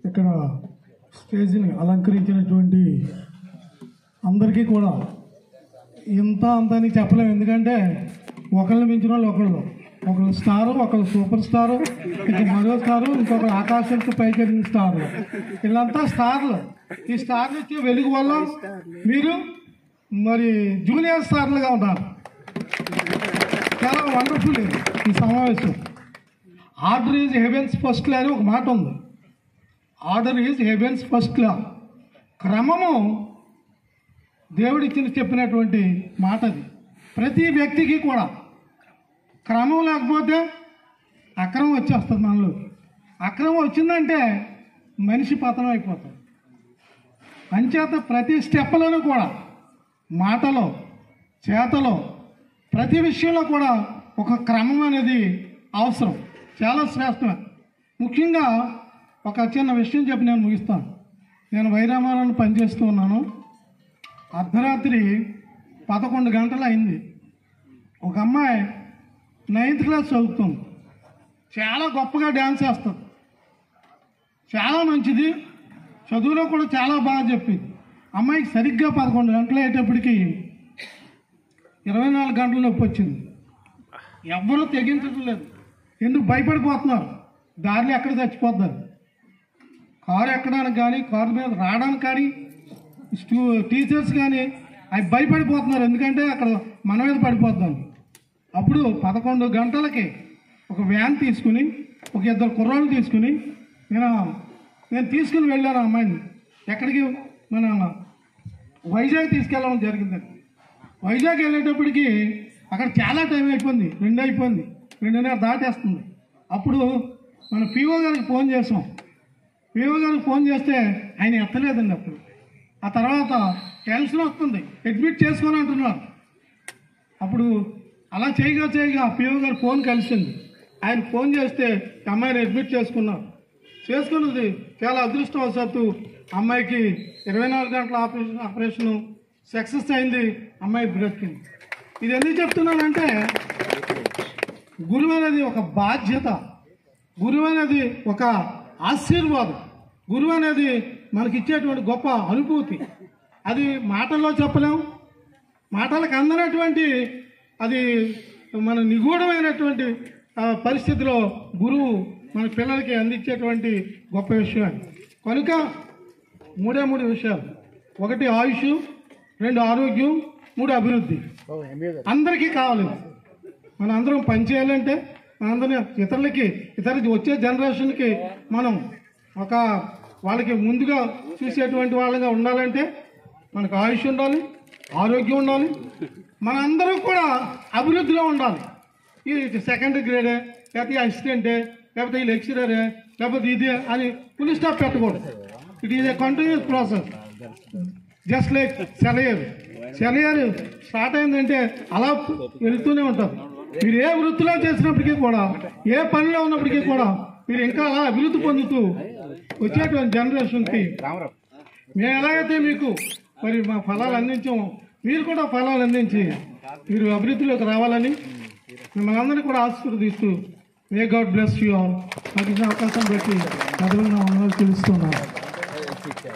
ఇక్కడ స్టేజ్ని అలంకరించినటువంటి అందరికీ కూడా ఇంత అంత అని చెప్పలేము. ఎందుకంటే ఒకళ్ళని మించిన వాళ్ళు ఒకళ్ళు స్టారు, ఒకళ్ళు సూపర్ స్టారు, మరో స్టారు, ఇంకొకరు ఆకాశానికి పైకెళ్ళిన స్టార్లు. వీళ్ళంతా స్టార్లు. ఈ స్టార్లు ఇచ్చే వెలుగు వల్ల మీరు మరి జూనియర్ స్టార్లుగా ఉన్నారు. చాలా వండర్ఫుల్ ఈ సమావేశం. ఆర్డర్ ఈజ్ హెవెన్స్ ఫస్ట్ లా అని ఒక మాట ఉంది. ఆర్డర్ ఈజ్ హెవెన్స్ ఫస్ట్ లా. క్రమము దేవుడిచ్చిన చెప్పినటువంటి మాట అది. ప్రతి వ్యక్తికి కూడా క్రమం లేకపోతే అక్రమం వచ్చేస్తుంది మనలోకి. అక్రమం వచ్చిందంటే మనిషి పతనం అయిపోతుంది. అంచేత ప్రతి స్టెప్లోనూ కూడా మాటలో చేతలో ప్రతి విషయంలో కూడా ఒక క్రమం అనేది అవసరం, చాలా శ్రేష్టమే. ముఖ్యంగా ఒక చిన్న విషయం చెప్పి నేను ముగిస్తాను. నేను వైరామాలను పనిచేస్తూ ఉన్నాను. అర్ధరాత్రి 11 గంటలు అయింది. ఒక అమ్మాయి 9th క్లాస్ చదువుతుంది. చాలా గొప్పగా డ్యాన్స్ చేస్తుంది, చాలా మంచిది, చదువులో కూడా చాలా బాగా చెప్పింది. అమ్మాయికి సరిగ్గా 11 గంటలు అయ్యేటప్పటికి 24 గంటల నొప్పి వచ్చింది. ఎవ్వరూ తెగించడం లేదు. ఎందుకు భయపడిపోతున్నారు? దారిలో ఎక్కడ చచ్చిపోతున్నారు. కారు ఎక్కడానికి కానీ, కారు మీద రావడానికి కానీ, టీచర్స్ కానీ అవి భయపడిపోతున్నారు. ఎందుకంటే అక్కడ మన మీద పడిపోతున్నాం. అప్పుడు 11 గంటలకి ఒక వ్యాన్ తీసుకుని, ఒక 2 కుర్రాళ్ళు తీసుకుని నేను తీసుకుని వెళ్ళాను అమ్మాయిని. ఎక్కడికి? మన వైజాగ్ తీసుకెళ్ళడం జరిగిందండి. వైజాగ్ వెళ్ళేటప్పటికి అక్కడ చాలా టైం అయిపోయింది, 2 అయిపోయింది, 2:30 దాటేస్తుంది. అప్పుడు మన పిఓ గారికి ఫోన్ చేసాం. పిఓ గారికి ఫోన్ చేస్తే ఆయన ఎత్తలేదండి. అప్పుడు ఆ తర్వాత టెన్షన్ వస్తుంది, అడ్మిట్ చేసుకొని అంటున్నారు. అప్పుడు అలా చేయగా పిఓ గారు ఫోన్ కలిసింది. ఆయన ఫోన్ చేస్తే అమ్మాయిని అడ్మిట్ చేసుకున్నది చాలా అదృష్టవశాత్తు అమ్మాయికి 24 గంటల ఆపరేషను సక్సెస్ అయింది. అమ్మాయి బ్రతికింది. ఇది ఎందుకు చెప్తున్నానంటే గురువు అనేది ఒక బాధ్యత, గురువు అనేది ఒక ఆశీర్వాదం, గురువు అనేది మనకి ఇచ్చేటువంటి గొప్ప అనుభూతి. అది మాటల్లో చెప్పలేం. మాటలకు అందనటువంటి అది మన నిగూఢమైనటువంటి పరిస్థితిలో గురువు మన పిల్లలకి అందించేటువంటి గొప్ప విషయం. కనుక 3 విషయాలు: 1 ఆయుష్, 2 ఆరోగ్యం, 3 అభివృద్ధి. అందరికీ కావాలి. మన అందరం పనిచేయాలంటే మనందరం ఇతర వచ్చే జనరేషన్కి మనం వాళ్ళకి ముందుగా చూసేటువంటి వాళ్ళగా ఉండాలంటే మనకు ఆయుష్ ఉండాలి, ఆరోగ్యం ఉండాలి, మన అందరం కూడా అభివృద్ధిలో ఉండాలి. ఈ సెకండ్ గ్రేడే, లేకపోతే అసిస్టెంటే, లేకపోతే ఈ లెక్చరరే, లేకపోతే ఇదే అని ఫుల్ స్టాప్ పెట్టకూడదు. It is a continuous process. Just like సెలయర్ స్టార్ట్ అయిందంటే అలా వెళుతూనే ఉంటుంది. మీరు ఏ వృత్తిలో చేసినప్పటికీ కూడా, ఏ పనిలో ఉన్నప్పటికీ కూడా మీరు ఇంకా అలా అభివృద్ధి పొందుతూ వచ్చేటువంటి జనరేషన్కి మేము ఎలాగైతే మీకు మరి మా ఫలాలు అందించామో మీరు కూడా ఫలాలు అందించి మీరు అభివృద్ధిలోకి రావాలని మిమ్మల్ని అందరినీ కూడా ఆశీర్వదిస్తూ may God bless you all. నాకు ఇచ్చిన అవకాశం బట్టి చదువుగా తెలుస్తున్నాను.